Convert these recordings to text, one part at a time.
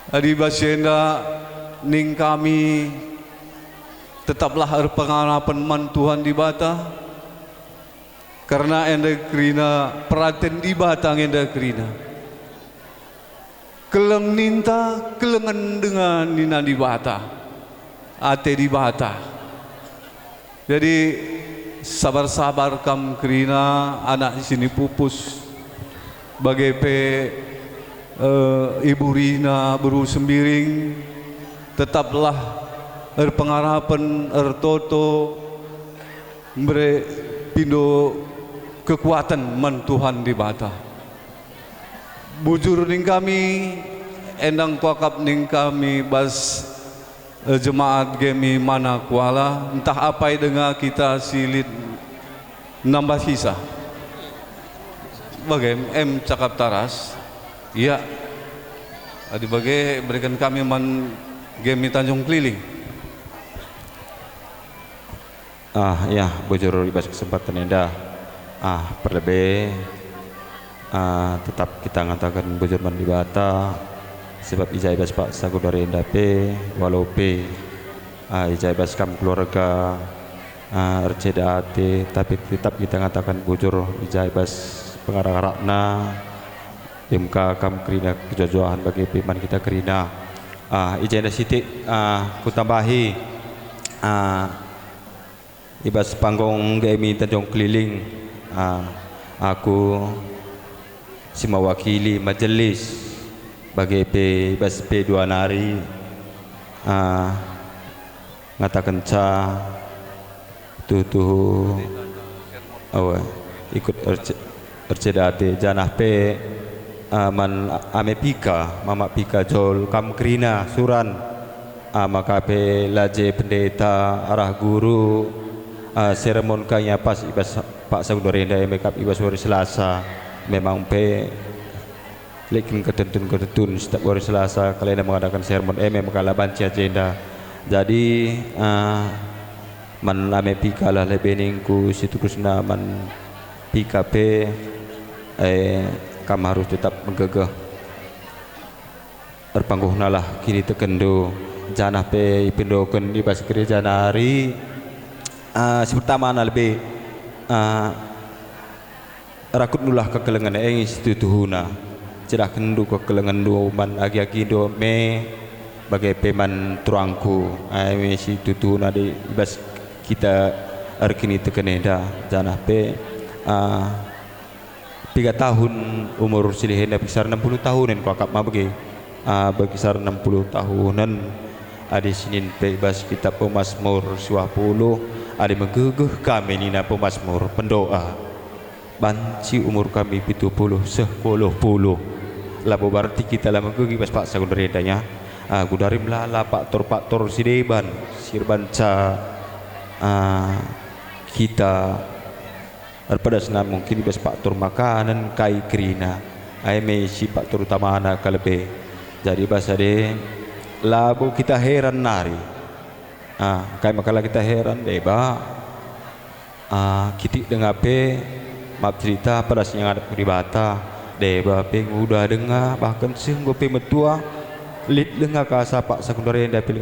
Adi basyenda ning kami tetaplah pengarapan man Tuhan di bata karena enda kerina peraten di batang enda kerina kelem ninta kelengan dengan nina di bata ate di bata. Jadi sabar-sabar kam kerina anak sini pupus bagai pe Ibu Rina beru sembiring tetaplah pengarapan toto mere pindo kekuatan man Tuhan di bata bujur ning kami endang kuakap ning kami bas jemaat gemi mana kuala entah apa dengan kita silit nambah sisa bagaimana cakap taras iya adi bagai berikan kami man gemi Tanjung Keliling. Ya bujur ibas kesempatan indah perlebih tetap kita ngatakan bujur man di bata sebab ijai bas pak sagu dari indah pe walau pe ijai bas kam keluarga RCDA tapi tetap kita ngatakan bujur ijai bas pengarah-arahna MK kam kerina kejojohan bagi piman kita kerina ijai sitik ku tambahi ibas panggung GMI Tanjung Keliling aku si mewakili majelis bagi ibas P2 nari ngatakan ca tuh ikut RCDAT janah pe man ame pika mama pika jol kam kerina suran maka pe laje pendeta arah guru seremon kaya pas ibas Pak Saudara makeup ibas hari Selasa memang pe lekin ketentun setiap hari Selasa kalian mengadakan sermon memang kalah banci agenda jadi man ame pika lah lebeningku situ kusna man pika pe kamu harus tetap menggegah terpangguhna lah kini tekendo janah pe ipindokan di bas gereja nari pertama lebih rakut nulah kekelengan instituhuna cedah kendu kekelengan do man agi-agi do me bagai peman truangku instituhuna di bas kita arkini tekeneda janah pe 3 tahun umur silihena berkisar 60 tahunan kuakap mah bagi berkisar 60 tahunan adi sinin bebas kitab pemazmur 20 adi menggegeh kami nina pemazmur pendoa banci umur kami 70 lalu berarti kita lah menggegeh pas Pak Sagun redanya gudarim lala Pak Tor sideban sirbanca kita pada senam mungkin ibas Pak Tur makanan kai kerina ayame si Pak Tur utamana kalebe jadi bahasa de labu kita heran nari kai makalah kita heran deba kitik dengar pe maaf cerita pada yang ada di bata deba pe udah dengar bahkan sungguh pe metua lit dengar kasa Pak Sekundari yang dapil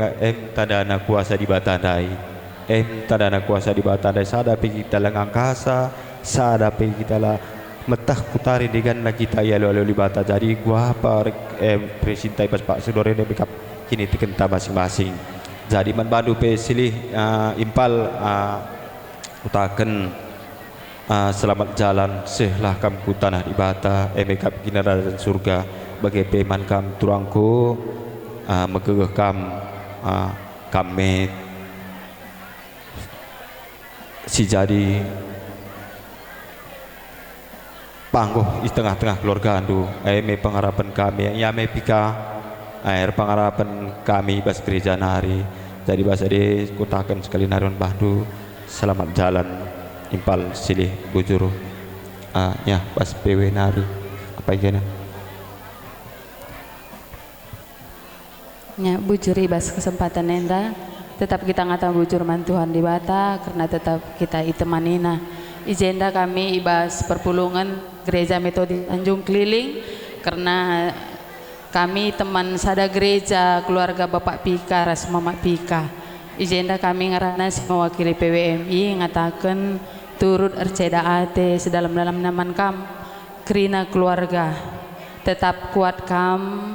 tadana kuasa di bata dai tadana kuasa di bata dai sada pe kita lengang kasa sada pe kita lah metah kutari dengan kita ya lalu bata jadi gua apa presintai pas Pak Saudara dia backup kini tikenta masing-masing jadi man badu pe silih impal utaken selamat jalan sehlah kam ku tanah di bata backup kini dan surga bagi peman kam turangku megegeh kam kami si jadi panggoh di tengah-tengah keluarga andu me pengharapan kami ya me pika air pengharapan kami bas gereja nari jadi bahasa de kutakan sekali naron bahdu selamat jalan impal silih bujur ya bas PW nari apa igana nya bujuri bas kesempatan enda tetap kita ngata bujur man Tuhan di bata karena tetap kita itemanina izenda kami ibas perpulungan Gereja Metode Tanjung Keliling karena Kami teman sada gereja keluarga Bapak Pika ras Mama Pika. Ijenda kami ngarana si mewakili PWMI ngatakan turut erceda ate sedalam-dalam naman kam kerina keluarga. Tetap kuat kam,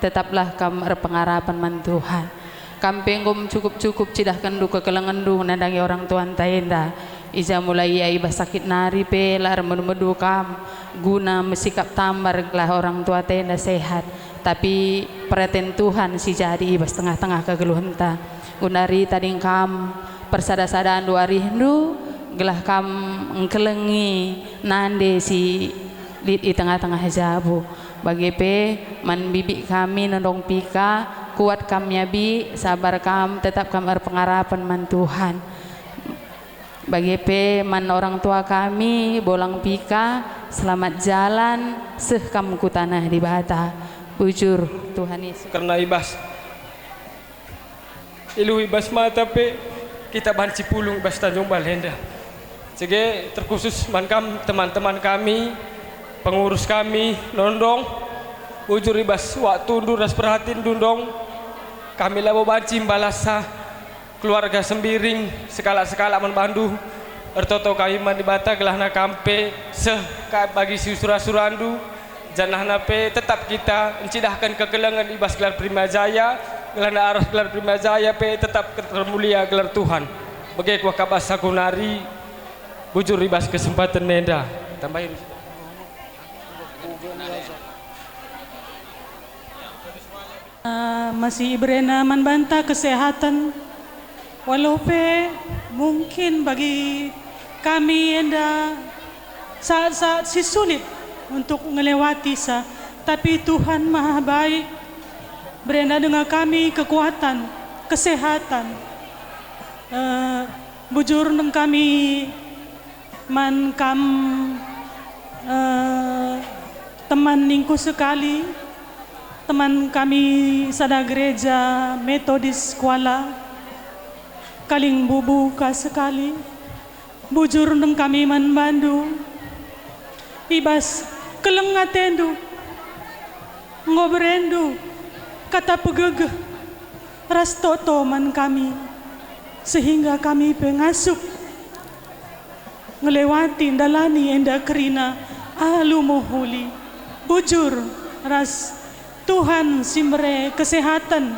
tetaplah kam erpengarapan man Tuhan. Kam penggom cukup-cukup cidah kendu kekelengendu nandangi orang tuan taenda. Ija mulai ai sakit nari pe lar medu kam guna mesikap tambar lah orang tua tenda sehat. Tapi perhatian Tuhan si jadi ibas tengah-tengah kegeluhenta. Gunari tading kam persada-sadaan dua rindu gelah kam ngkelengi nande si di tengah-tengah jabu. Bagi pe man bibi kami nondong Pika kuat kam nyabi sabar kam tetap kam berpengarapan man Tuhan. Bagi pe man orang tua kami bolang Pika selamat jalan seh kam ku tanah di bata. Bujur Tuhan Yesus. Karena ibas ilu ibas mata pe kita banci pulung ibas Tanjung Balenda. Sege terkhusus mankam teman-teman kami, pengurus kami nondong bujur ibas waktu ras perhatiin dundong kami labo banci balasa keluarga sembiring sekala-sekala membandu ertoto kami mandi bata gelahna kampe seh bagi si surah-surandu janahna pe tetap kita encidahkan kegelangan ibas gelar Prima Jaya gelahna arah gelar Prima Jaya pe tetap termulia gelar Tuhan bagi kuah kabas sakunari bujur ibas kesempatan nenda tambahin masih Ibrena membantah kesehatan walaupun mungkin bagi kami enda saat-saat si sulit untuk melewati tapi Tuhan maha baik berenda dengan kami kekuatan kesehatan bujur dengan kami mankam teman ningku sekali teman kami sada gereja Metodis Kuala kaling bubuka sekali bujur neng kami manbandu ibas kelengatendu ngobrendu kata pegegeh ras toto man kami sehingga kami pengasup ngelewati dalani enda kerina alu mohuli bujur ras Tuhan simre kesehatan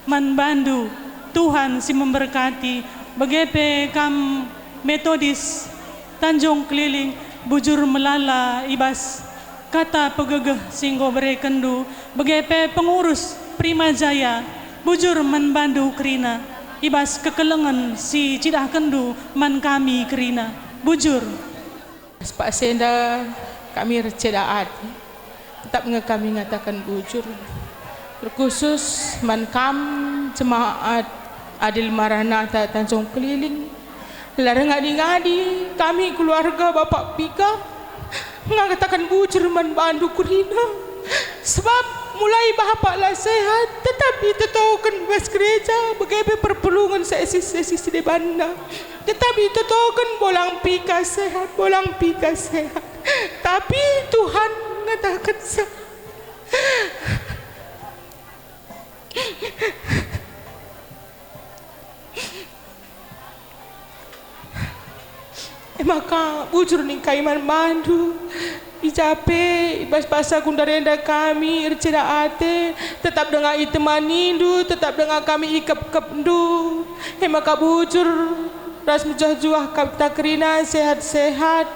manbandu Tuhan si memberkati begepe kam Metodis Tanjung Keliling bujur melala ibas kata pegegeh singgo bere kendu begepe pengurus Prima Jaya bujur manbandu kerina ibas kekelengan si cidah kendu man kami kerina bujur Pak Senda kami recedaat tetap kami ngatakan bujur terkhusus mankam jemaat Adil Maranatha Tanjung Keliling larang ngadi-ngadi kami keluarga Bapak Pika mengatakan bujur manbandu kurina sebab mulai bapak lah sehat tetapi tetokan bas gereja bagaimana perpulungan sesi-sesi di banda tetapi tetokan bolang Pika sehat tapi Tuhan mengatakan maka bujur nih kaiman mandu ijape ibas basa kundarenda kami irceda ate tetap dengan itemanindu tetap dengan kami ikep-kepndu maka bujur ras mujah-juah kapta kerina sehat-sehat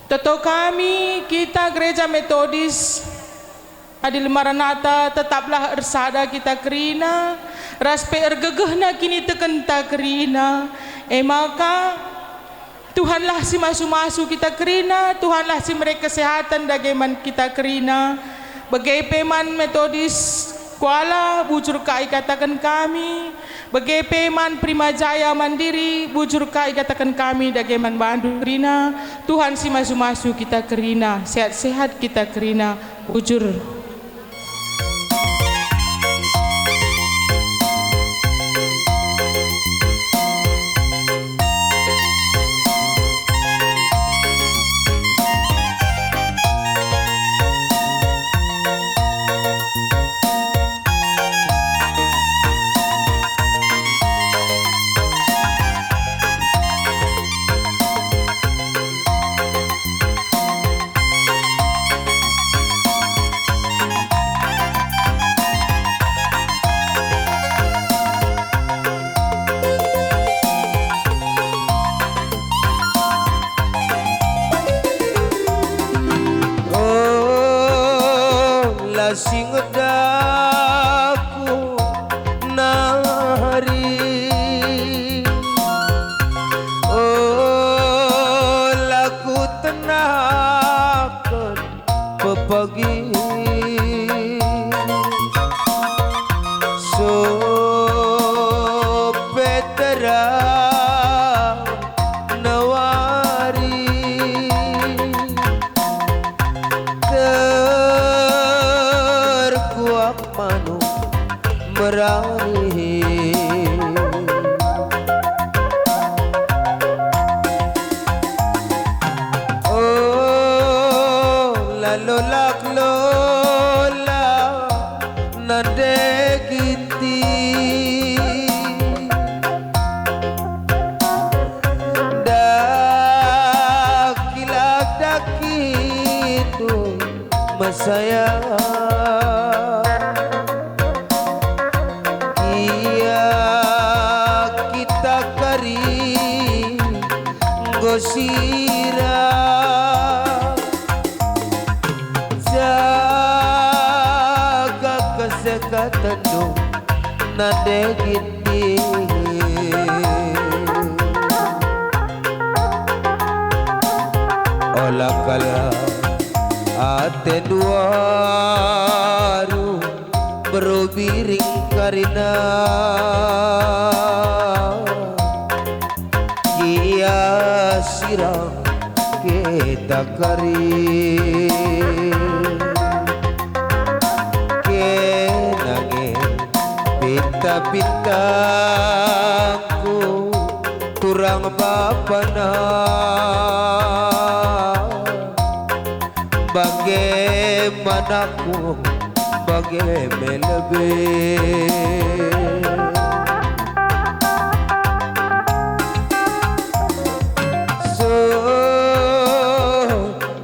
teto kami kita gereja Metodis Adil Maranatha tetaplah ersada kita kerina ras pe ergegehna kini teken ta kerina maka Tuhanlah si masu-masu kita kerina, Tuhanlah si mereka kesehatan dageman kita kerina. Bagai peman Metodis Kuala bujur kai katakan kami, bagai peman Prima Jaya Mandiri bujur kai katakan kami dageman Bandung kerina. Tuhan si masu-masu kita kerina, sehat-sehat kita kerina bujur. lasing daku nari oh laku tenakan pepagi so petera nawari terkuak manu merari oh lalolak lola nadegiti dakilak dakitu masaya iya kita kari gosira jaga kesehatan dong nadegiti olah kala ate duaru berubiring karina kia sirang kita kari kenange pita-pitaku turang bapana bagaimanaku bagaimana lebih so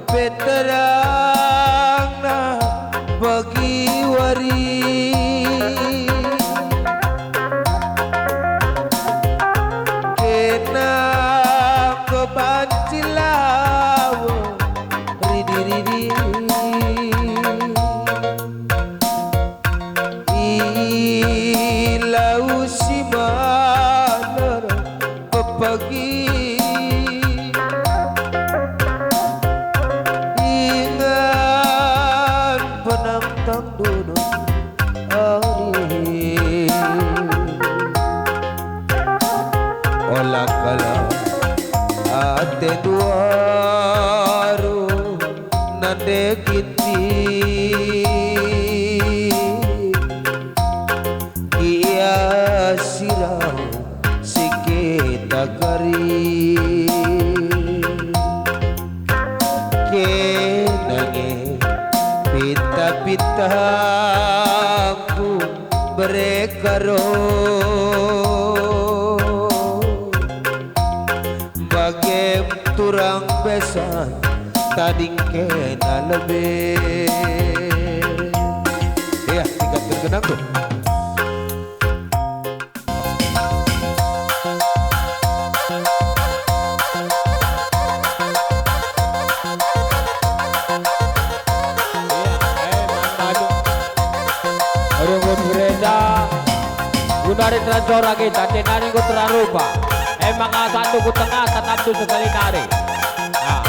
peterang na bagi wari kena kebancilaw ridi-ridi ilau si malar pepagi ingat penantang dulu hari olah kala ate duaru nadegiti iya sirau sikita kari kenange pita-pitaku berekaro bagem turang besan tading kena lebih ya tingkat terkenang tuh Rumput gereja Gunari transora kita Tenari ku terarupa Emang satu ku tengah tetap tu sekali nari nah.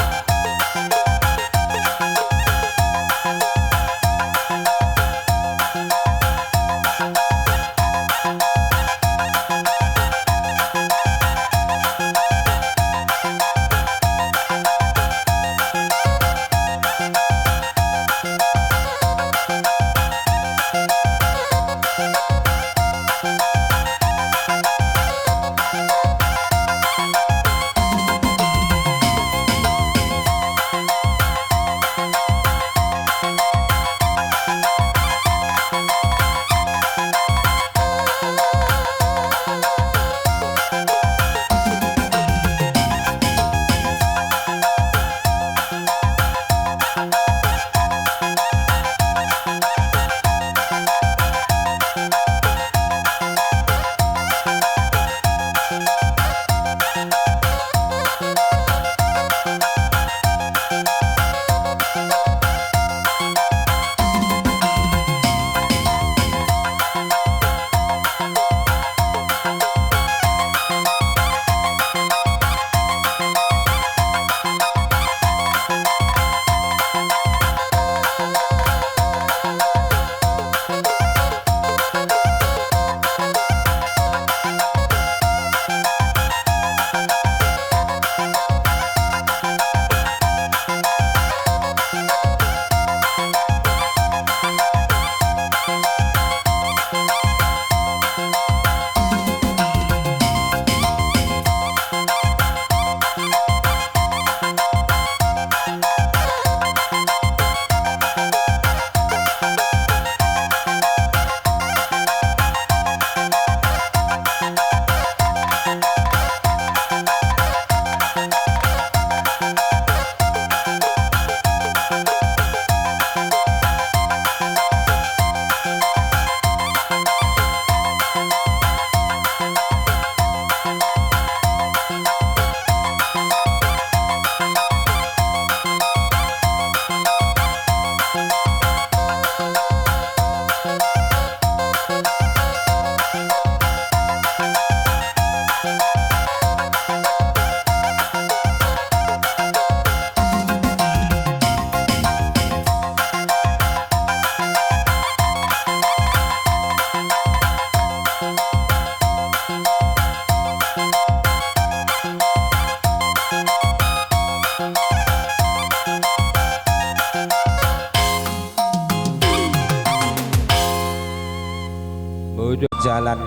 jalan.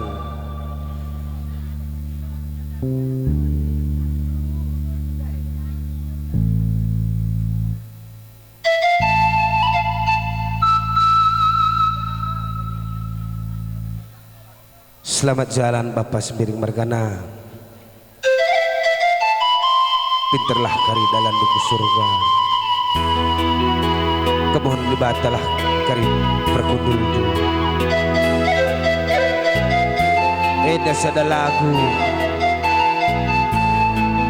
Selamat jalan Bapak Sembiring Margana. Pinterlah kari dalam duku surga. Kemohon libatalah kari perkudul du. Eda sada lagu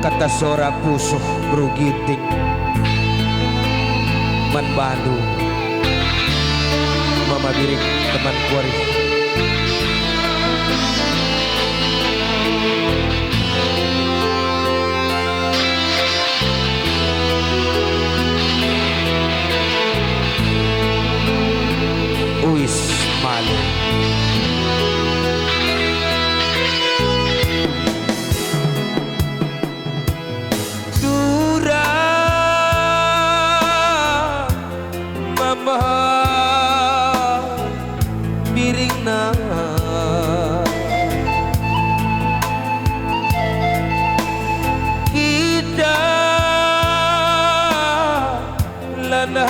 kata sora pusuh berugiting man Bandu mama birik teman kuari. Uis malu Durang mama biringna kita lana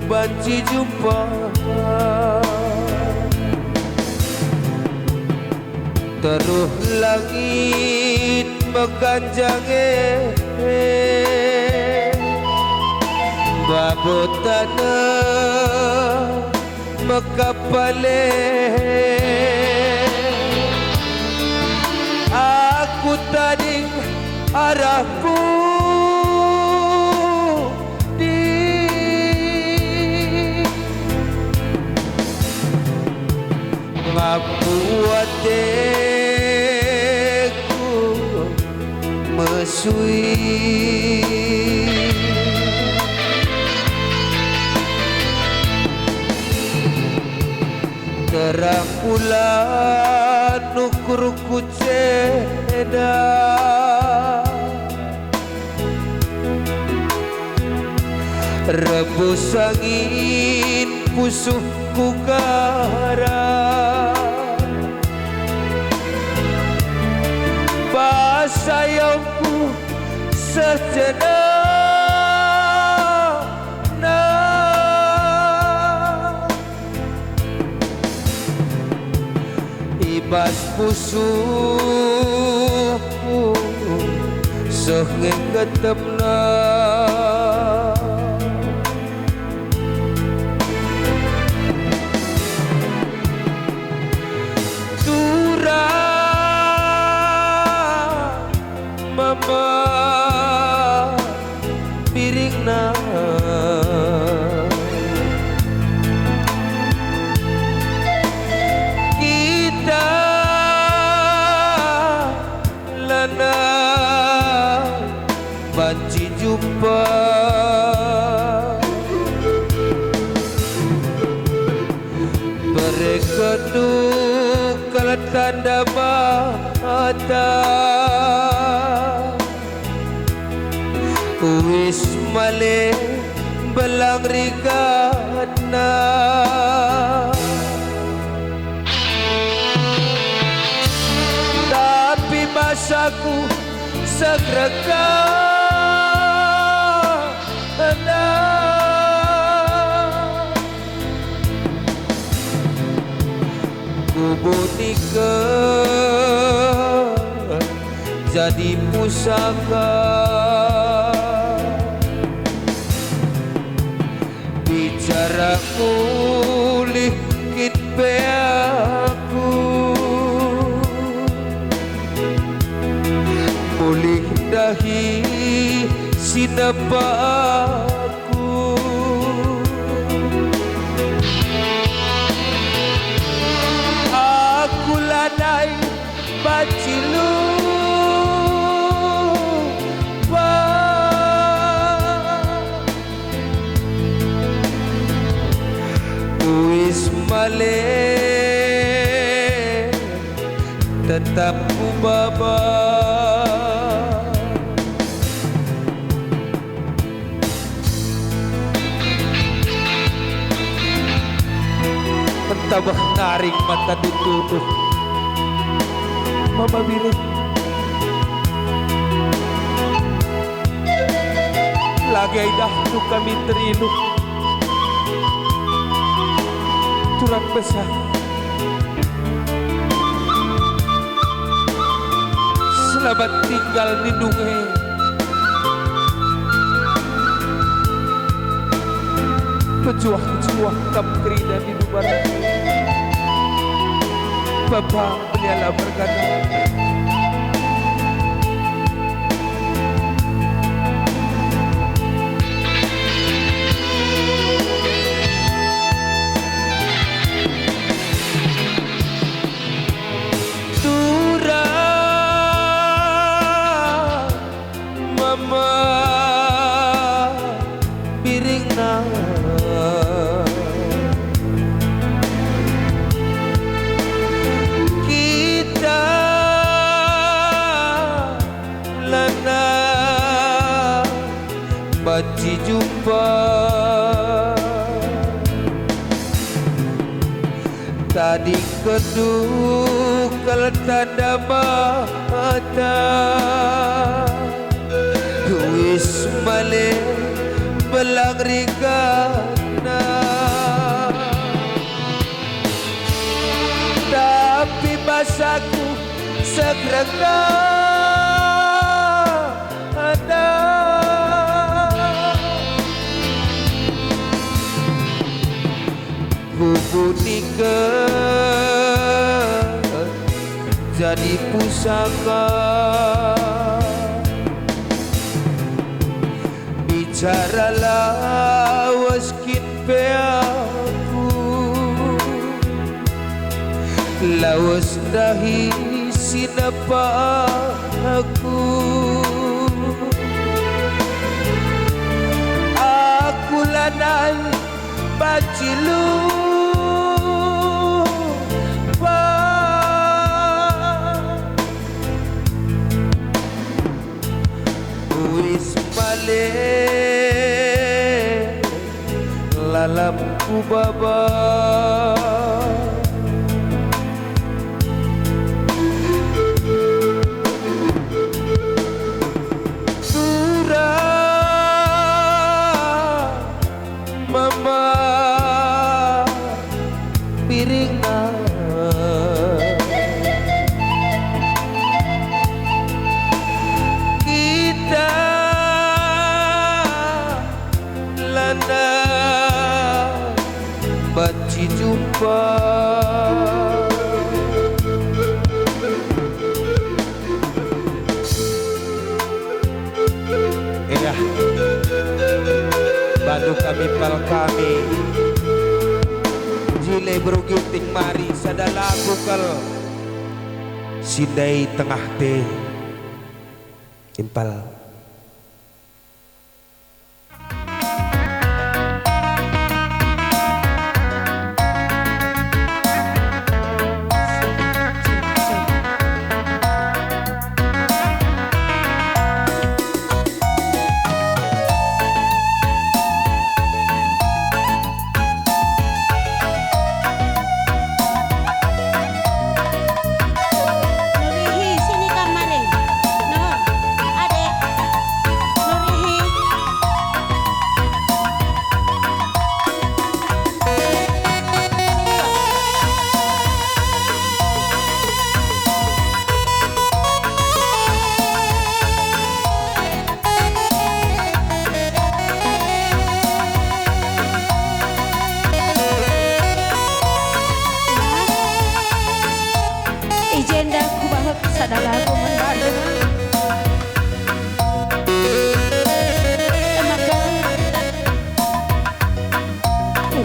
banci jumpa teruh langit meganjange babotana mekapale aku tadi arahku ngapuateku mesui terang bulan nukur kuceda rebus angin pusuh kugara sayangku sejenak ibas pusuhku sehingga ketemna mama piringna kita lana banci jumpa berkeduk kala tanda mata wis male belang rigatna tapi masaku segregana kubunika jadi pusaka bicara mulih kitpe aku mulih dahi sinapa aku aku lanai bacilu male tetap kubaba tabah naring mata ditutup mama biru lagi aidah tu kami terinu turang besar selamat tinggal di dungai pejuang-pejuang kapkerida di Dubaran Bapak belialah berkata baci jumpa tadi keduk tanda mata wis male belang rigana tapi basaku segera ada kubunikan jadi pusaka bicaralah waskin peaku lawas dahi sinapa aku lanai bacilu lalamku baba surah mama piringna kita lana baci jumpa iya bantu kami pal kami jile berugiting mari sadalaku kal sindai tengah teh impal sadalaku mendadak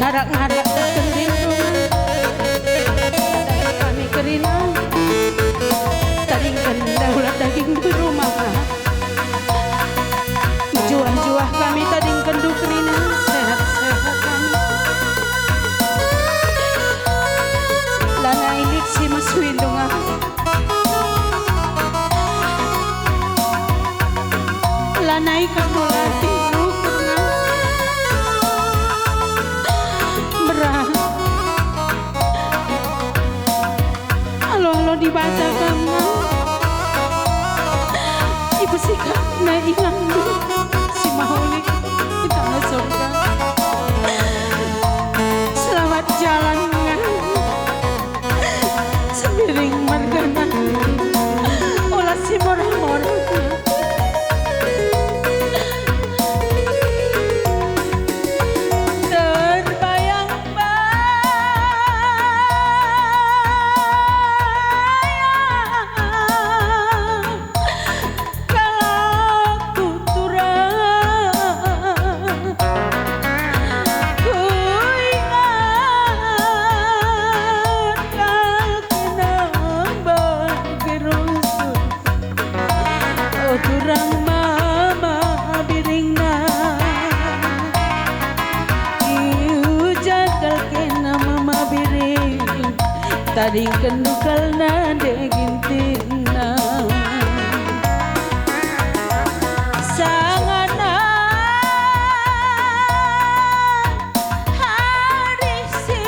ngarak-ngarak terlindung kami kerina taringkan daulat daging di rumah juah-juah kami taringkan du kerina sehat-sehat kami lana ilik si mas windunga lanai kamu latih tadi kendukal nade gintina sangana harisi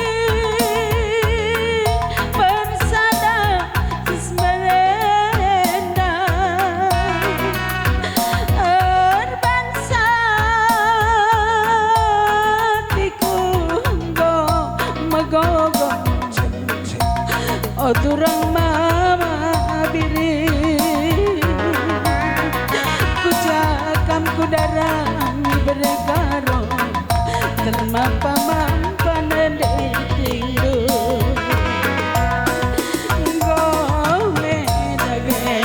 bersada ismerenda erbangsa tikunggo megogo oturang mama biri kucakam kudarang bergaro terma pamampan detinggu gome dagena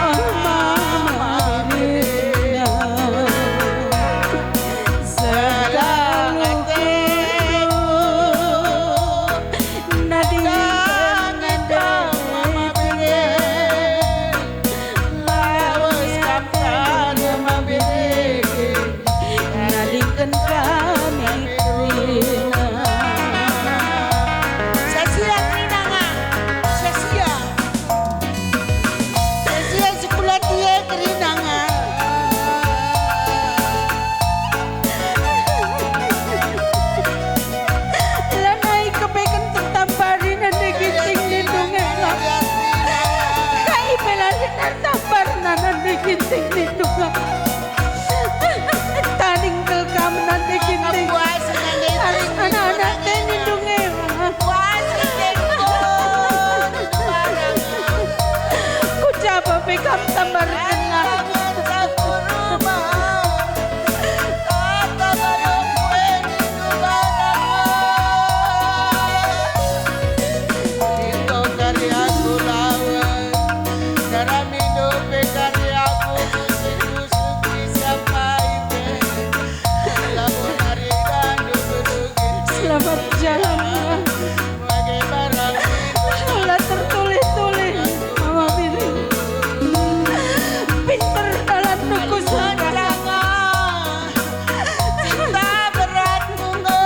oh mama biri sedang ginting nito ka taning kelkam nanti ginting anak-anak teni dunge ku coba pekam tambar kena selamat jalan lah tertulis-tulis mama pilih pinter dalam nuku suara cinta berat bunga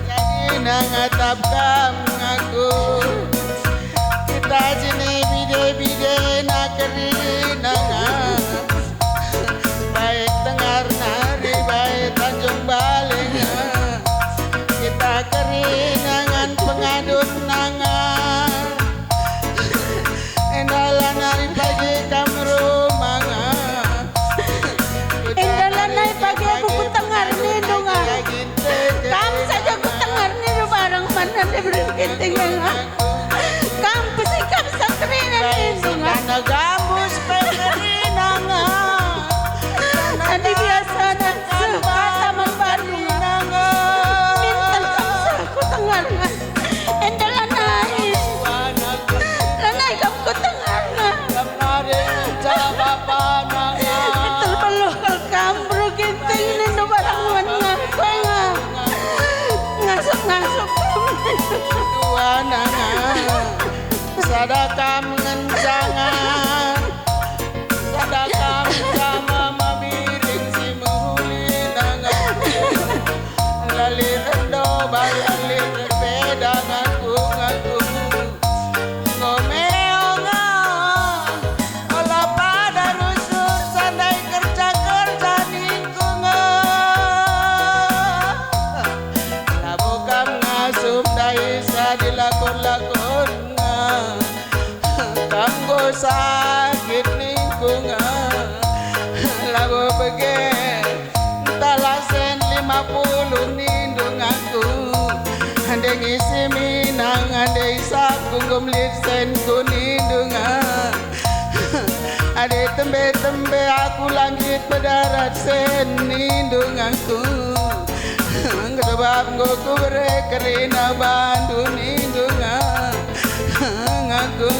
jadi nangatap ngaku kita jene bide-bide nakeri nangat baik dengar nari baik Tanjung Baling kita kerinangan pengadut nangan endalan nari pagi kamu rumah endalan nari pagi aku kutengar nih dong kamu saja kutengar nih barang mana diberi ginting kamu pesikap sakrina nih dong gambus pekerinangan tadi biasa dan suka taman Bandung minta kamu aku tengar endal lanai kamu ku tengar betul peluh kalau kamu bro ginting ini do barang mana ngasuk dua nangan sadakam ngencangan sadakam sama mabiring si muhuli nangan lalir rendo balalir pedang aku ngomeonga olah pada rusur sandai kerja ningkunga labukam ngasum daisa dilakon-lakon kanggo sakit lingkungan lagu begen talasen 50 nindung aku ande ngisi minang ande isaku gumlit sen kunindungan ade tembe-tembe aku langit pedarat sen nindung aku ngebab ngoku berekerina bandu nindungan ngaku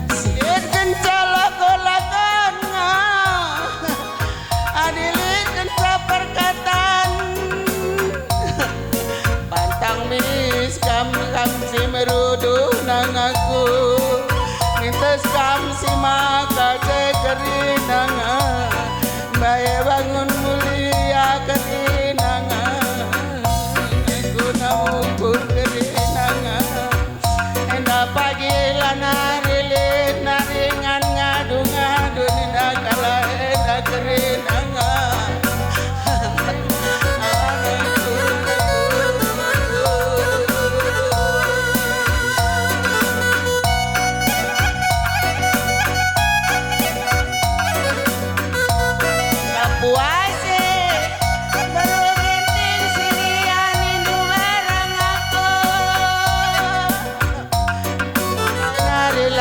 Siat kencala kolakan adilit kenca perkataan pantang mis kam si meruduh nang aku mintes kam si maka cekeri nangan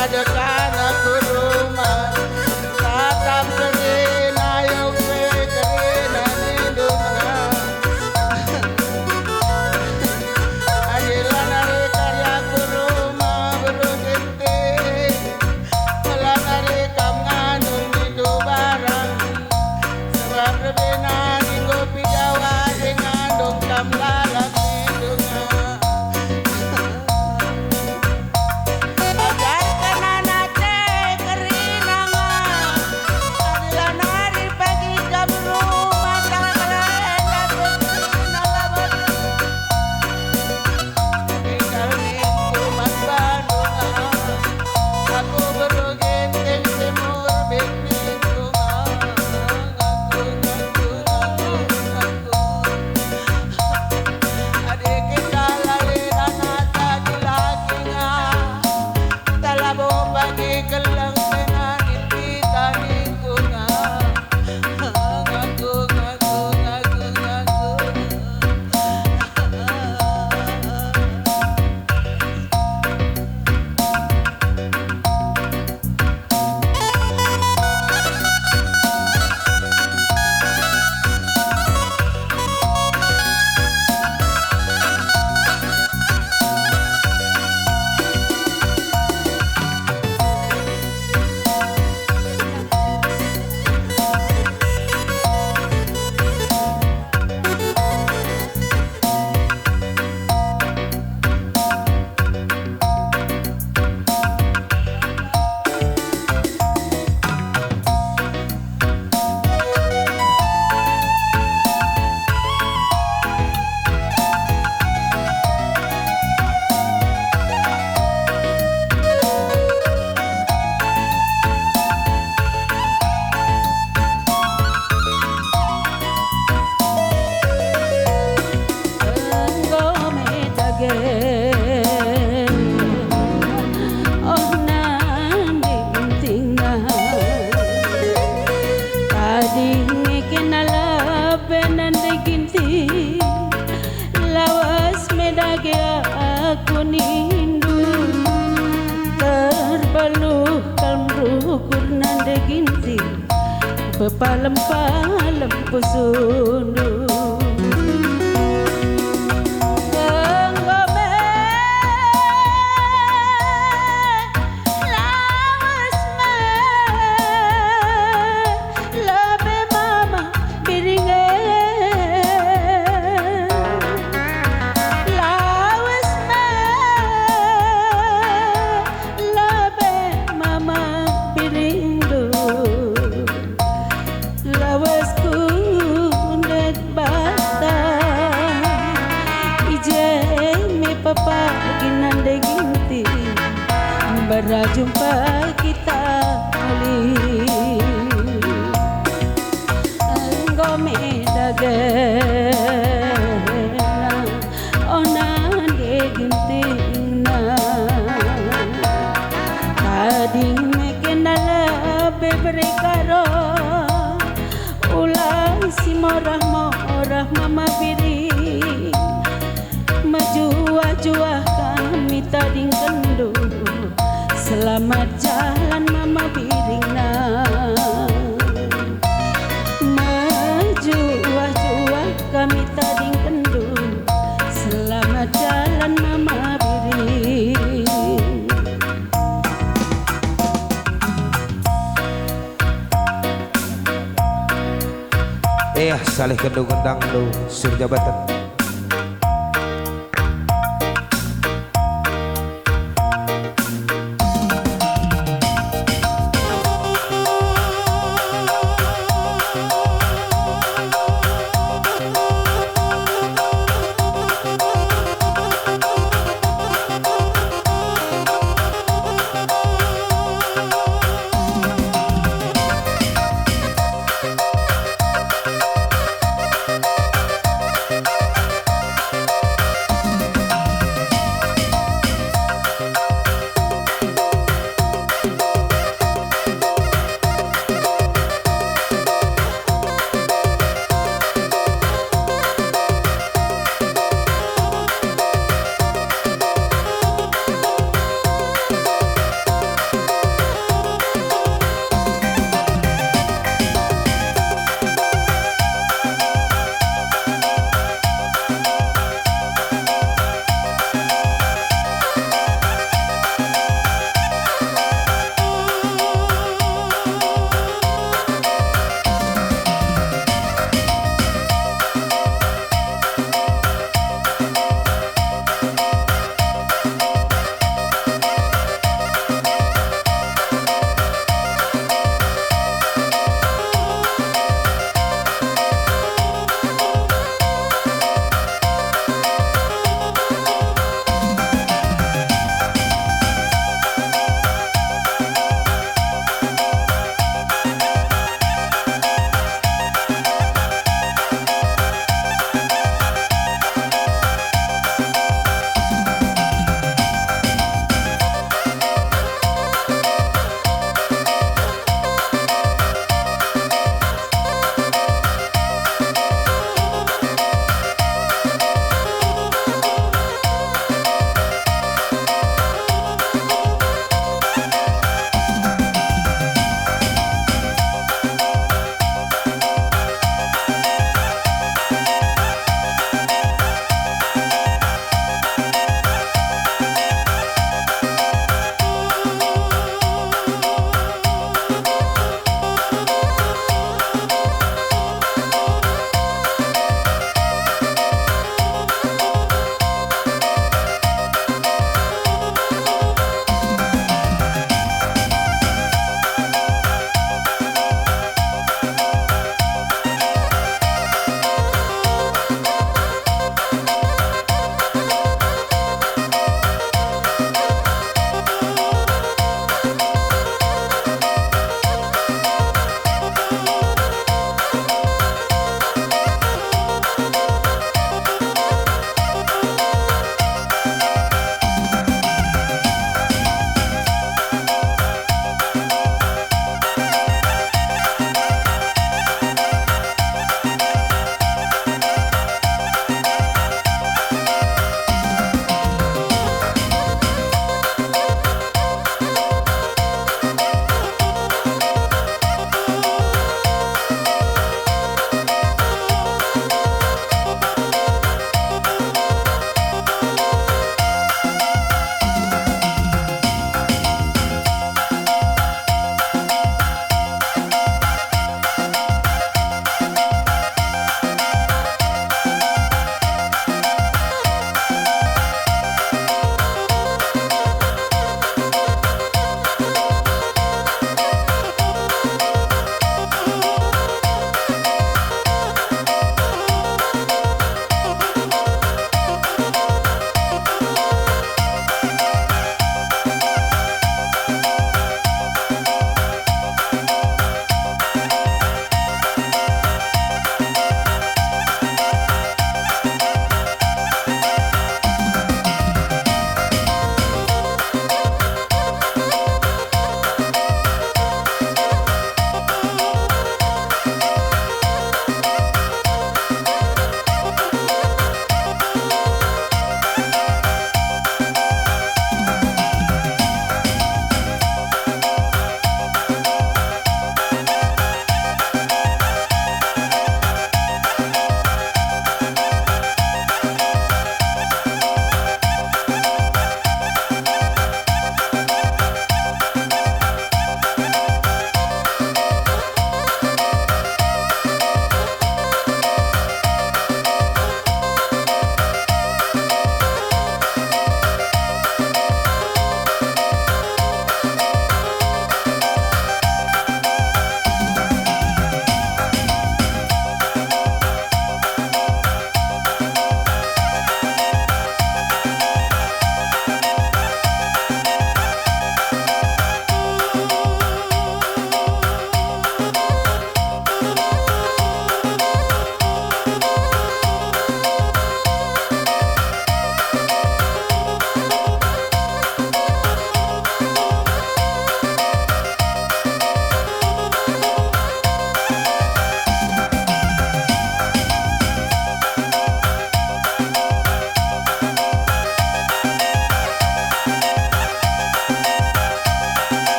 ajakan aku rumah tatap pergi nayok pekeri dan hidungnya adilan hari karyaku rumah berugenti melang hari kam ngandung itu barang sebab berbina minggu pijawa dengan dong kam lalak hidungnya ajarkan anak teh kerinanga adilan hari pagi jam rumah tangan kalian dapat nalabot tinggal minggu mas Bandung aku berugenti semur minggu adik kita lalira nata di laki nga talabo pagi kelang dengan kita minggu nga ngaku aku nindu terbaluh kalmrukur nande ginti pepalem-palem pusundu berjumpa kita kali Anggome dagena ona degintina tadi mekenala beberkaro ulang si morah mama biri majua-jua kami tadi kendu selamat jalan mama biringna majua-jua kami tadi kendu selamat jalan mama biring salih kendu gendang lu sur jabatan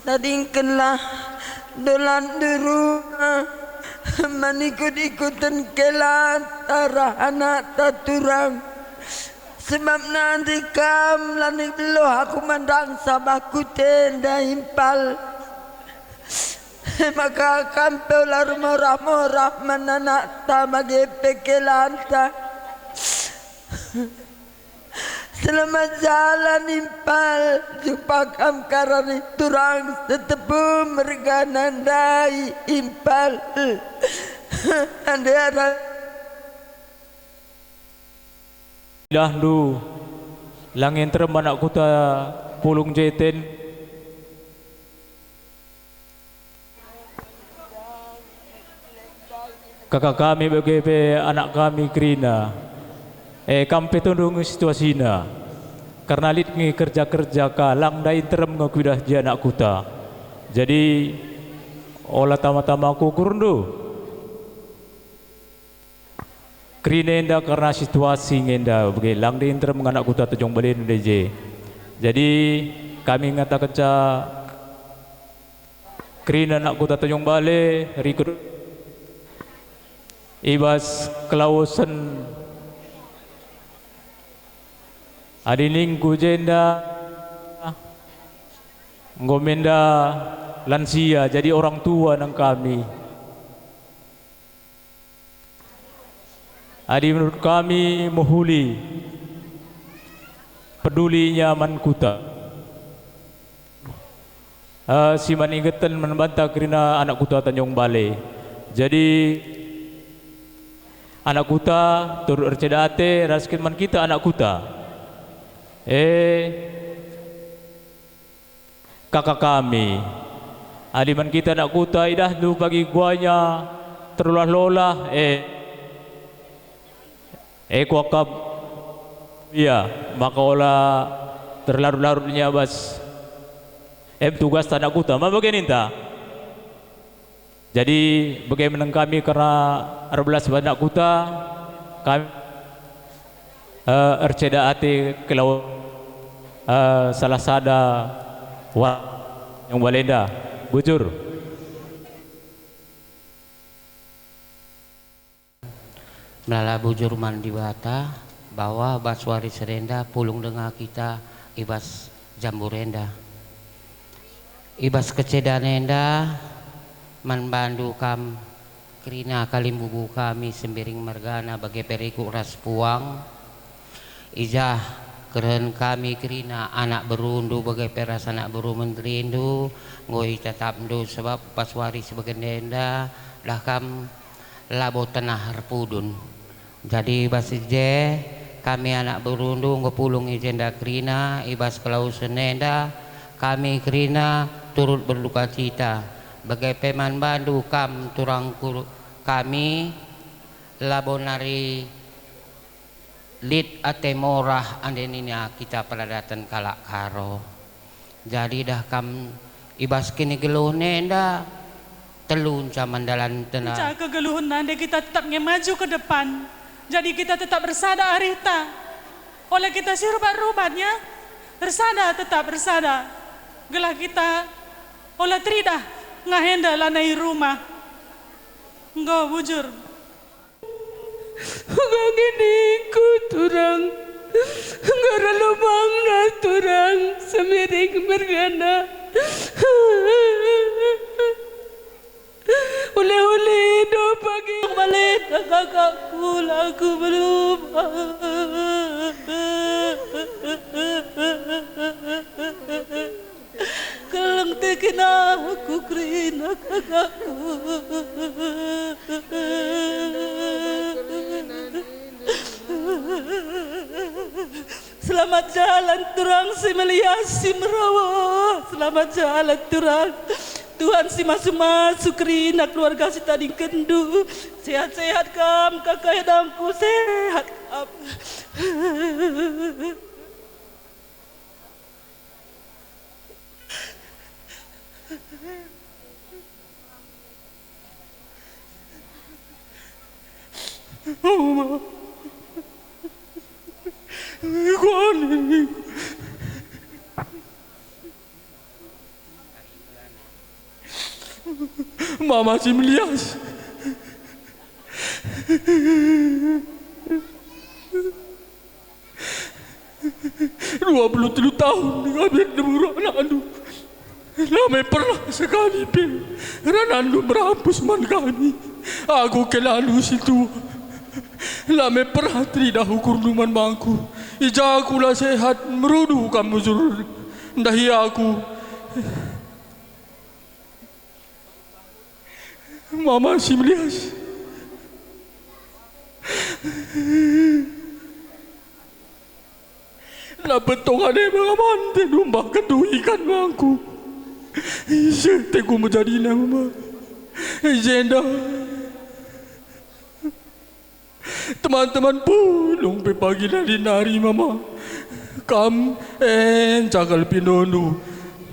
tadingkenlah dolan di rumah manikut-ikutan kelan tarah anak taturang sebab nanti kam lani beloh aku mandang sabaku tenda impal maka kampelar morah-morah menanak tamage pekelanta selamat jalan impal jumpa kam karani turang setepu merganandai impal andara dahdu langin terem anak kuta pulung jeten kakak kami bagi anak kami Krina kampe tundung situasina karena lit ngi kerja-kerja ka lang dain terem ngakudah ji anak kuta jadi olah tama-tama aku kurundu Krina enda karena situasi ngenda bagi lang dain terem anak kuta tejong balen deje jadi kami ngata keca Krina anak kuta tejong bale rikut ibas kelausan adining kujenda ngomenda lansia jadi orang tua nang kami adi menurut kami mohuli pedulinya man kuta si man ingetan membantah kerana anak kuta Tanjung Balai jadi anak kuta turut ercedate raskin man kita anak kuta kakak kami adiman kita nak kuta idah lu bagi guanya terulah-lolah kuakab iya maka olah terlarut-larutnya bas tugas anak kuta ma begini ta jadi bagaimana kami karena 12 anak kuta kami erceda ati kelau salah sada yang balenda bujur melala bujur mandi bata bahwa baswari serenda pulung dengar kita ibas jamburenda ibas kecedanenda manbandu kam Krina kalimbubu kami sembiring mergana bagi periku ras puang ijah keren kami Krina anak berundu bagai peras anak beru menderindu ngoi tetap ndu sebab paswari sebagai denda dah kam labo tanah harpudun jadi basije kami anak berundu ngepulung ijenda Krina ibas kelau senenda kami Krina turut berduka cita bagai peman bandu kam turang kami labonari lid ate morah andeninya kita peladatan kalak karo jadi dah kam ibas kini geluh nenda telun camandalan tenang Cak kegeluhan nanda kita tetap maju ke depan jadi kita tetap bersada arita oleh kita si rubat-rubatnya bersada tetap bersada gelah kita oleh tridah ngahenda lanai rumah enggak bujur enggak gini ku turang enggak relubang na turang semiring bergana oleh-oleh do pagi balik kakakku lagu berubah kelang tekina aku Krina kakakku selamat jalan turang si melias si merawa selamat jalan turang Tuhan si masuk-masuk Krina keluarga si tadi kendu sehat-sehat kam kakak damku sehat kam Mama si Melias. Dua puluh 3 tahun kami diburu anak andu. Lama pernah sekali Ranandu berhapus man kami. Aku kelalu situ. Lama pernah tidak ukur numan bangku. Ija akulah sehat merudu kamu sur. Dahi aku. Mama si Melias. Na betong ada mga mante dumba ketuikan bangku. Sete ku menjadi nama Zenda. Teman-teman pulung pe pagi dari nari mama. Kam cakal pinonu.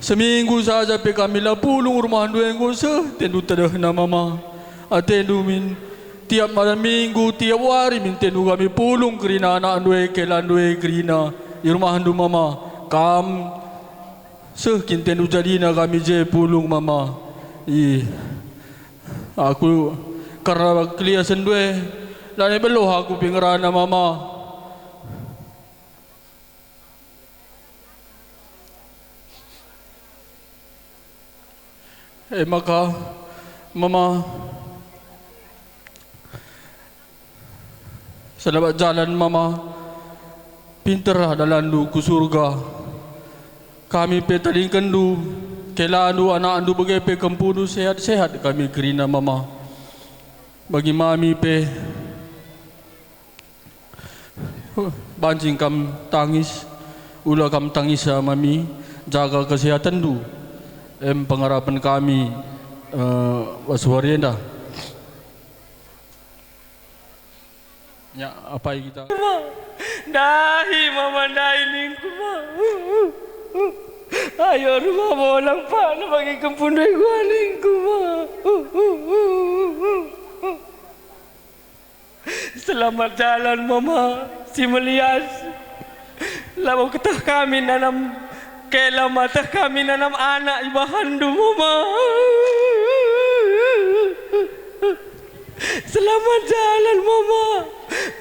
Seminggu saja pe kami la pulung rumah duengo se tendu tedah na mama. Atendu min tiap malam minggu tiap hari min tendu kami pulung kerina anak due kelan due kerina di rumah andu mama. Kam sekinten jadi na kami je pulung mama. Aku karena kelia sendue lani beloh aku pingerana mama. Maka mama selamat jalan mama. Pinterlah dalam ku surga. Kami pe tading kendu kelanu anak andu begepe kempudu sehat-sehat kami kerina mama. Bagi mami pe banjing kam tangis ulah kam tangis mami jaga kesehatan du. Pengharapan kami waswarienda. Ya apa kita? Dahi mama dahi ningku ma. Ayo rumah bolang pak nak bagi kempundai gua ningku ma. Selamat jalan mama si Melias. Lama ketah kami nanam kelam matah kami nanam anak ibahandu mama. Selamat jalan mama.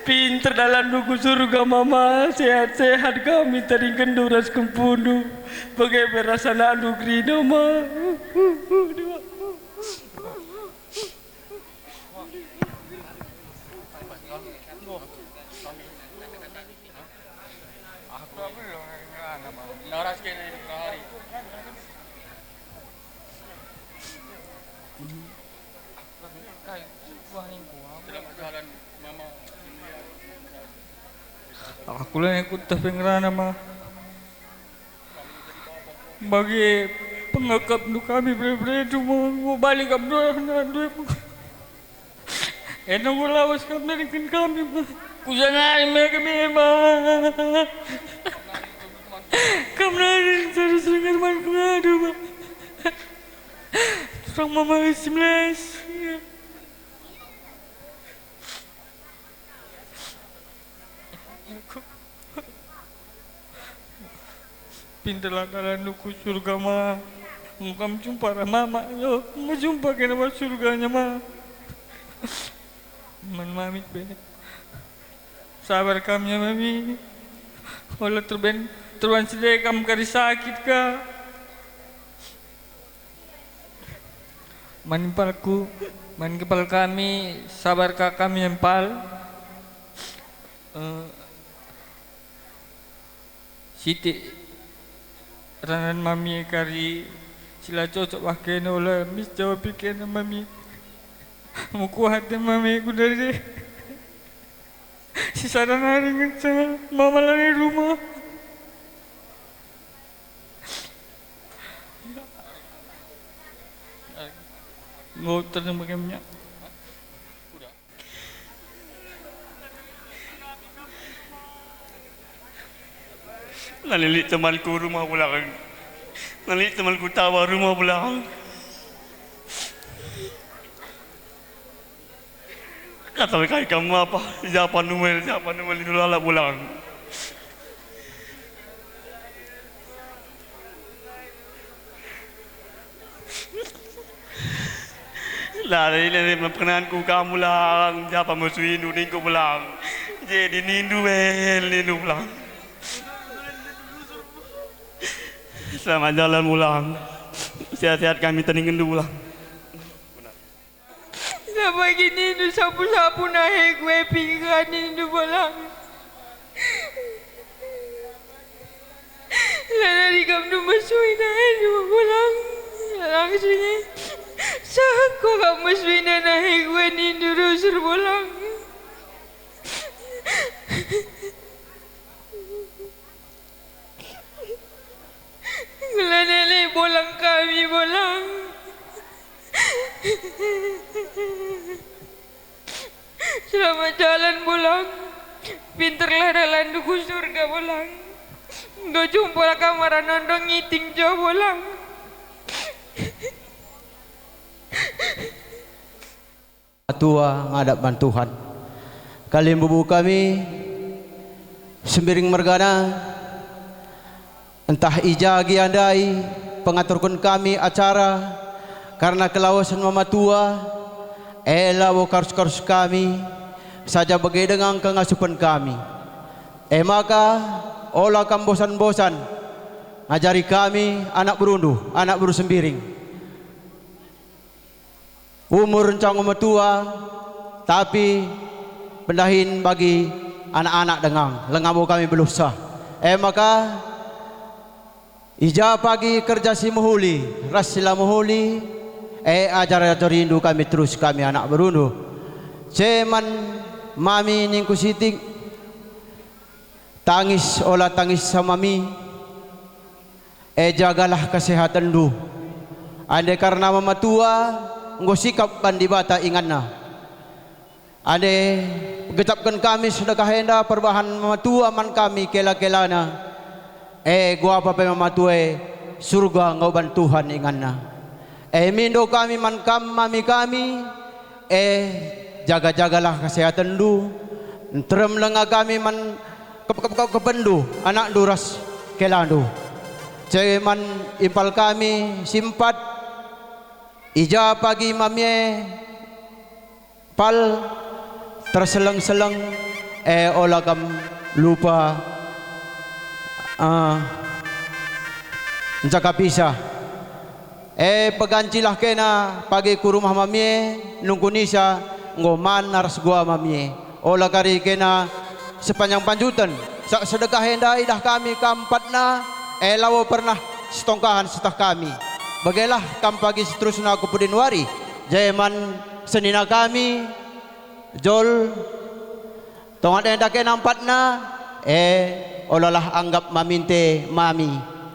Pinter dalam duku surga mama. Sehat-sehat kami tadi kenduras kempundu. Bagai berasa nak dukrina mama. Aku lah yang ikut pengerana mah. Bagi pengekap nu kami beri-beri cuma mau balik kap dua. Enak gua lawas kap dari kami mah. Kujangan mereka mah. Kamu nanti terus dengan man pengadu mah. Terang mama 19. Pindalah dalam duku surga mah. Muka jumpa mama yo, mau jumpa kena mas surganya mah. Man mami be. Sabar kami ya mami. Walau terban sedih kamu kari sakit ka. Manimpalku, manikepal kami, sabar kami empal. Siti ranan mami kari sila cocok pakai nola mis jawab pikir mami muku hati mami ku dari si saran hari ngecah mama lari rumah ngau terima kemnya nalilit temanku rumah pulang. Nalilit temanku tawa rumah pulang. Kata mereka kamu apa? Siapa Noel itu lala pulang. Lah ini perkenanku kamu lang, siapa musuh Hindu ningku pulang. Jadi nindu nindu pulang. Selamat jalan pulang. Sehat-sehat kami teningin dulu pulang. Sama gini nindu sapu-sapu naik gue pinggan nindu pulang. Lana di kamu masukin naik dua pulang. Langsungnya saat kau kamu masukin naik gue nindu rusur pulang. Lana pulang kami pulang. Selamat jalan pulang. Pinterlah dalam duku surga pulang. Gak jumpa kamar nondong ngiting jauh pulang. Tua ngadap Tuhan. Kalian bubu kami sembiring mergana entah ijagi andai pengaturkan kami acara karena kelawasan mama tua elawo kars-kars kami saja bagai dengan kengasupan kami maka olah kam bosan-bosan ngajari kami anak berunduh anak bersembiring umur rencang mama tua tapi pendahin bagi anak-anak dengang lengabo kami belusa maka ija pagi kerja si muhuli rasila muhuli ajar-ajar rindu kami terus kami anak berunduh ceman mami ningku siting tangis olah tangis sama mami jagalah kesehatan du andai karena mama tua nggo sikap bandi bata ingatna ade getapkan kami sudah kahenda perbahan mama tua man kami kela-kelana gua apa mama tua surga ngoban Tuhan ingatna mindo kami man kam mami kami jaga-jagalah kesehatan du terem lenga kami man kependu anak duras kelandu ceman impal kami simpat ija pagi mamie pal terseleng-seleng olah kam lupa jaga pisah pegancilah kena pagi ku rumah mamie nunggu nisa ngoman naras gua mamie olah kari kena sepanjang panjutan sedekah hendai dah kami kampatna lawo pernah setongkahan setah kami bagailah kam pagi seterusnya aku pudin wari jayaman senina kami jol tongat hendak nampatna olalah anggap maminte mami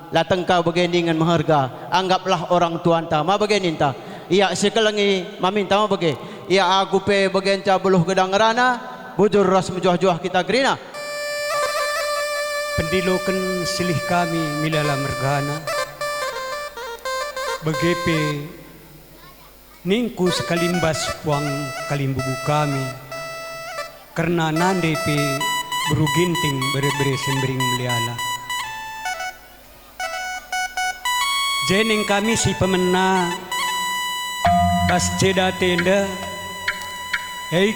lateng kau bagendingan maharga anggaplah orang tuanta ma bageninta iya sekelengi maminta ma bage iya aku pe bagenca buluh gedang rana bujur ras menjuah-juah kita gerina pendilokan silih kami milala mergana begepe ningku sekalimbas puang kalimbubu kami karena nande pe beruginting bere-bere sembring meliala jeneng kami si pemena bas ceda tenda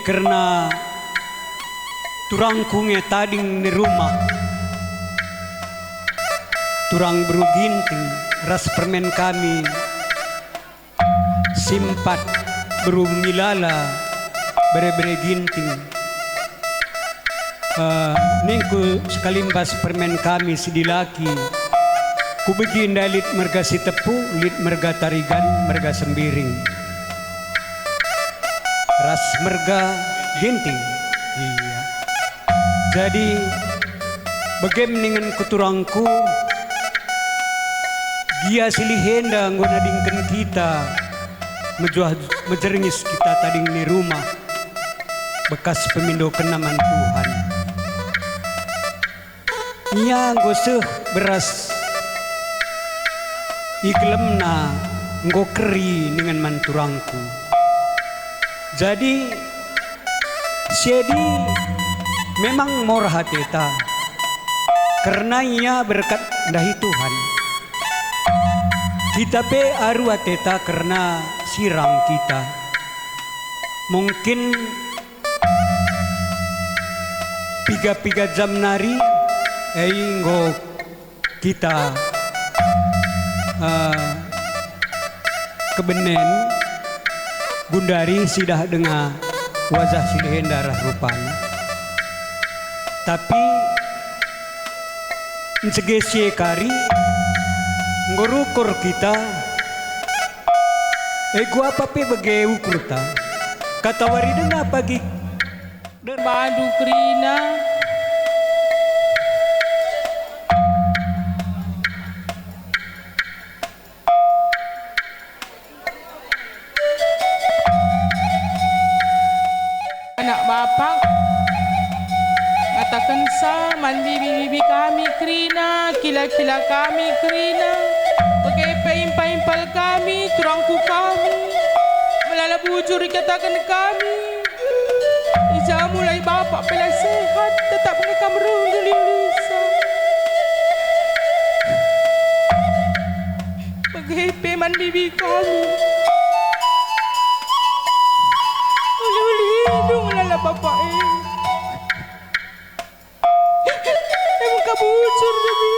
karena turang kunge tading di rumah turang beruginting ras permen kami simpat berumilala bere-bere ginting ningku sekalimbas permen kami sedilaki ku begin dalit merga si tepu lit merga tarigan merga sembiring ras merga ginting iya jadi bagaimana kuturangku Gia silihenda ngona dingken kita mejerengis kita tading di rumah bekas pemindo kenaman Tuhan nya ngoseh beras iklemna nggo keri dengan manturangku jadi siedi memang morah teta karena ia berkat dahi Tuhan kita pe arwah teta karena sirang kita mungkin 3 jam nari nggo kita kebenen Gundari sidah dengan wajah silehen darah rupanya, tapi ncegesi kari ngorukur kita gua apa pe bage ukur ta kata wari dengar pagi Dan Bandu Krina anak bapak katakan sa mandi bibi kami Krina, kila-kila kami Krina, pakai impal kami, turangku kami, melala bujur katakan kami. Ija mulai bapak pela sehat, tetap ngekam rundul Lisa. Pakai peman bibi kami. Uli hidung melala bapak emang kabujur demi.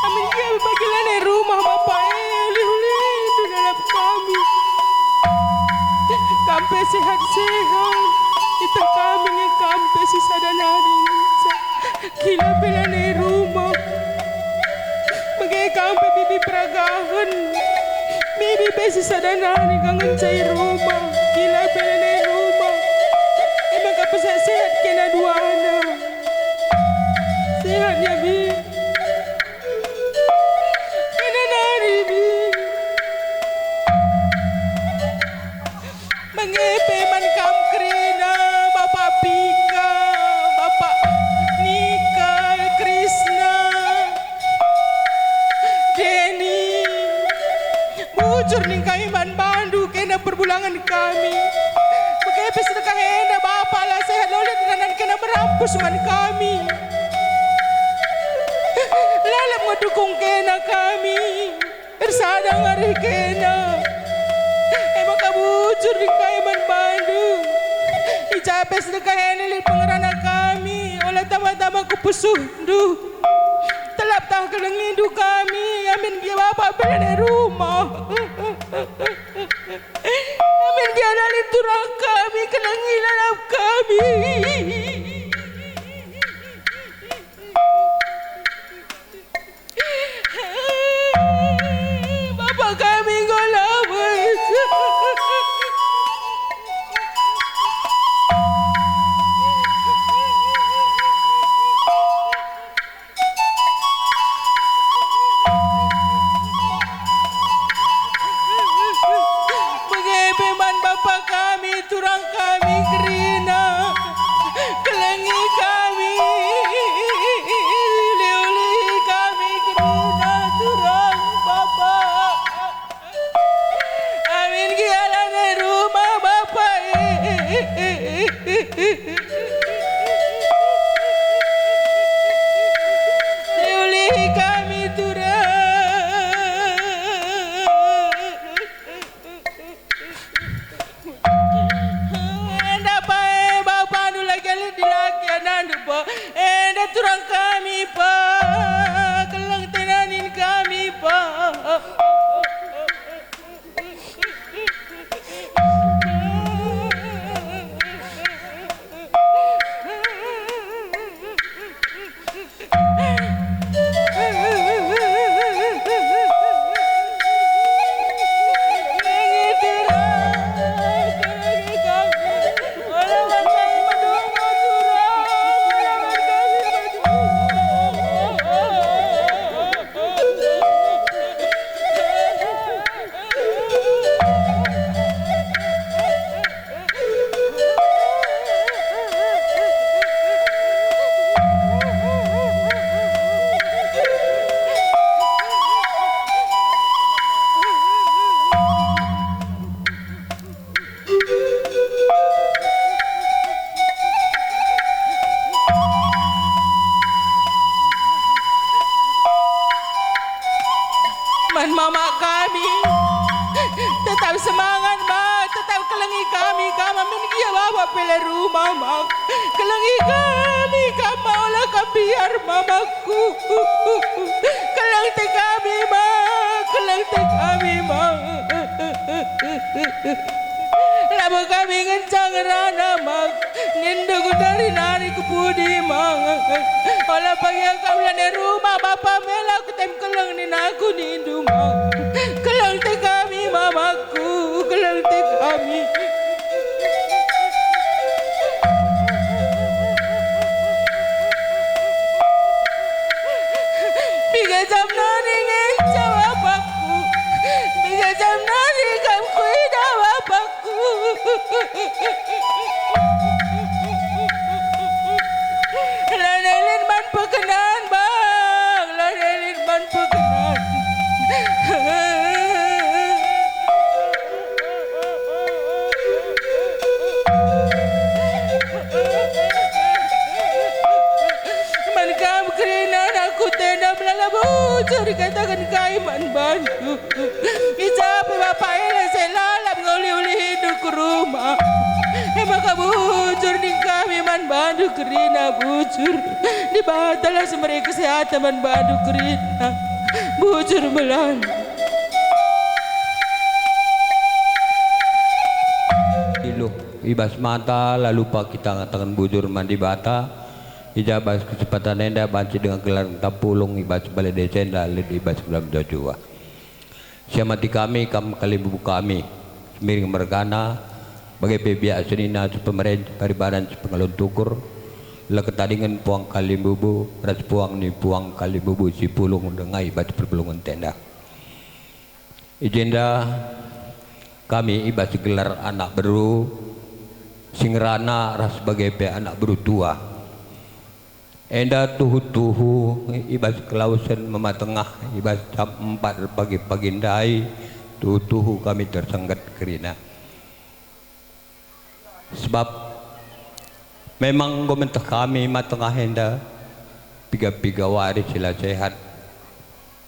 Amin dia bagilan rumah bapak uli itu dalam kami. Kampe sehat-sehat, kita kami ni kampe si sadanari. Kila belane rumah, bagai kampe bibi peragahan. Bibi besi sadanari kangen cai rumah, kila belane rumah. Emang kampe sehat kena dua anak. Sehat ya bi. Kena nari bi. Mengepeman kam Krina, Bapak Pika, Bapak Nika, Krishna, Denny, bujur ning kaiman Bandu kena perbulangan kami. Bekepe sedekah henda Bapak lah sehat lolet dengan kena merampus man kami. Lalap ngedukung kena kami, bersadang hari kena. Emang kabujur di kaiman Bandung. Icape sedekah ini pengerana kami. Oleh tama-tama kupusuh duh. Telap tak kelengindu kami. Amin dia bapak berada rumah. Amin dia dari turang kami. Kelengilan kami. Bapak kami golabes. Bagaimana bapak kami, turang kami Krina, kelengi kami, liuli kami Krina, turang bapak. Amin kialan rumah bapak. Liuli kami turang. Enda turang kami pak, kelang tenanin kami pak. Man mama kami tetap semangat kami kama mengia bawa pele rumah mak. Kelangi kami kama olah biar mamaku. Kelang te kami mak, kelang te kami mak. Lama kami ngencang rana mak, nindu ku dari nari ku budi mak. Olah pagi kau lani rumah bapa mela ku tem kelang ni aku nindu mak. Kelang te kami mamaku, kelang te kami. Biga jam nari ngencang bapaku, biga jam nari kamu kuida bapaku. Lanelin man pekenan bang, lanelin man pekenan. Man kam kerinan aku tenda melala bujur katakan kaiman bantu. Ijape bapak ele selalam ngoli-uli hidup ke rumah. Emang kamu bujur di kami man bantu kerina bujur. Di batalah semeri kesehatan man bantu kerina bujur belan. Ibas mata lalu pak kita ngatakan bujur mandi bata ijabas kecepatan enda banci dengan gelar tapulung ibas balai desenda lid ibas dalam jajua siamati kami kali bubu kami semiring mergana bagai pihak senina pemerintah paribadan pengalun tukur lah ketadingan puang kali bubu ras puang ni puang kali bubu si pulung dengai ibas perpulungan tenda ijenda kami ibas gelar anak beru singrana ras sebagai anak berutua enda tuhu ibas kelausan mematengah ibas jam 4 pagi pagindai tuhu kami tersenggat kerina sebab memang komentar kami matengah enda piga waris sila sehat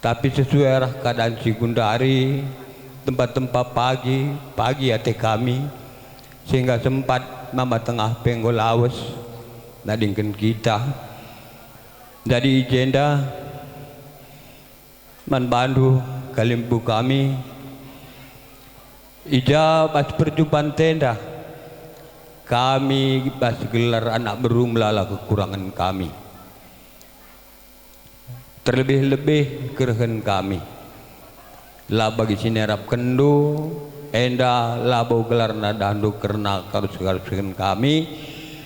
tapi sesuai arah keadaan si Gundari tempat-tempat pagi ate kami sehingga sempat mama tengah penggol awas nadingkan kita jadi agenda man bandu kalimbu kami ija pas perjumpaan tenda kami pas gelar anak beru melala kekurangan kami terlebih-lebih kerehan kami lah bagi sinerap kendu enda labo gelar nadandu karena karus-karusan kami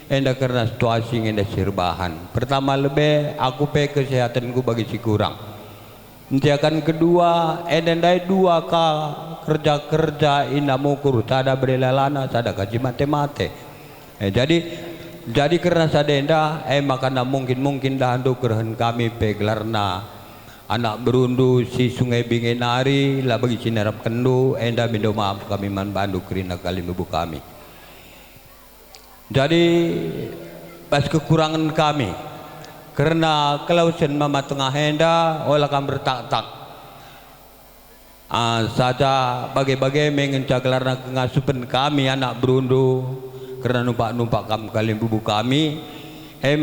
enda karena situasi enda sirbahan pertama lebih aku pe kesehatanku bagi si kurang akan kedua enda dua ka kerja ina mukur sada berelalana sada kaji mate jadi karena sadenda makana mungkin dahandu kerahan kami pe gelarna anak berundu si sungai Bingenari lah bagi sinarap kendu enda minta maaf kami man bandu kerina kali ibu kami jadi pas kekurangan kami karena kelausan mama tengah enda olah kami bertak-tak saja bagai-bagai mengencak gelarna kengasupan kami anak berundu karena numpak kami kali ibu kami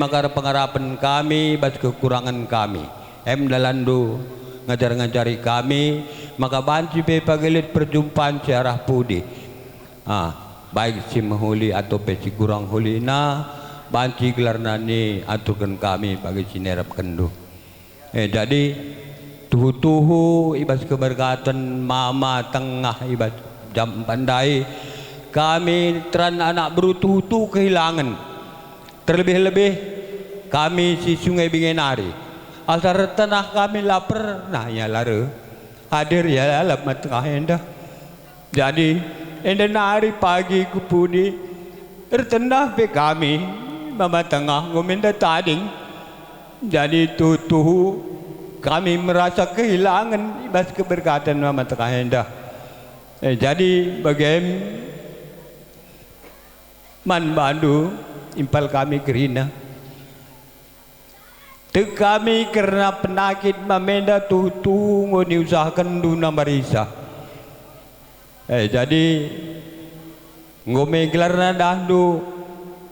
maka pengharapan kami pas kekurangan kami dalandu ngajar-ngajari kami maka banci pe pagelit perjumpaan si arah pudi baik si mahuli atau pe si kurang huli na banci gelar nani aturkan kami bagi sinerap kendu jadi tuhu ibas keberkatan mama tengah ibas jam pandai kami teran anak berutuh kehilangan terlebih-lebih kami si sungai Bingenari asar tanah kami lapar, nah ya lara hadir ya dalam tengah enda. Jadi enda nari pagi kupudi tertendah pe kami mama tengah gominda tading. Jadi tuh kami merasa kehilangan ibas keberkatan mama tengah enda. Jadi bagaimana man bandu impal kami kerina. Kami karena penyakit mamenda tunggu diusahakan duna marisa. Jadi Ngomenglar na dahdu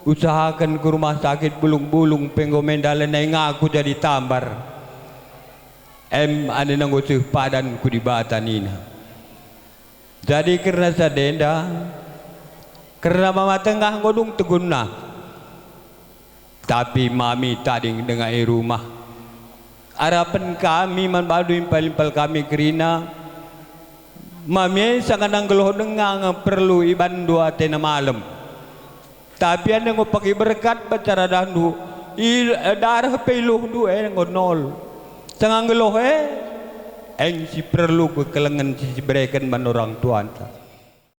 usahakan ke rumah sakit bulung-bulung penggomendalan na ngaku jadi tambar. Ada nang usuh padan ku di bata nina. Jadi karena sadenda, karena mama tengah ngodung teguna. Tapi mami tading dengan rumah. Harapan kami manbadu impal-impal kami kerina. Mami sangat nanggeloh dengang perlu iban dua tena malam. Tapi anda ngopaki berkat bacara dandu. Darah peluh du ngonol. Sangat ngeloh eng si perlu kekelengan si berikan ban orang tua anta.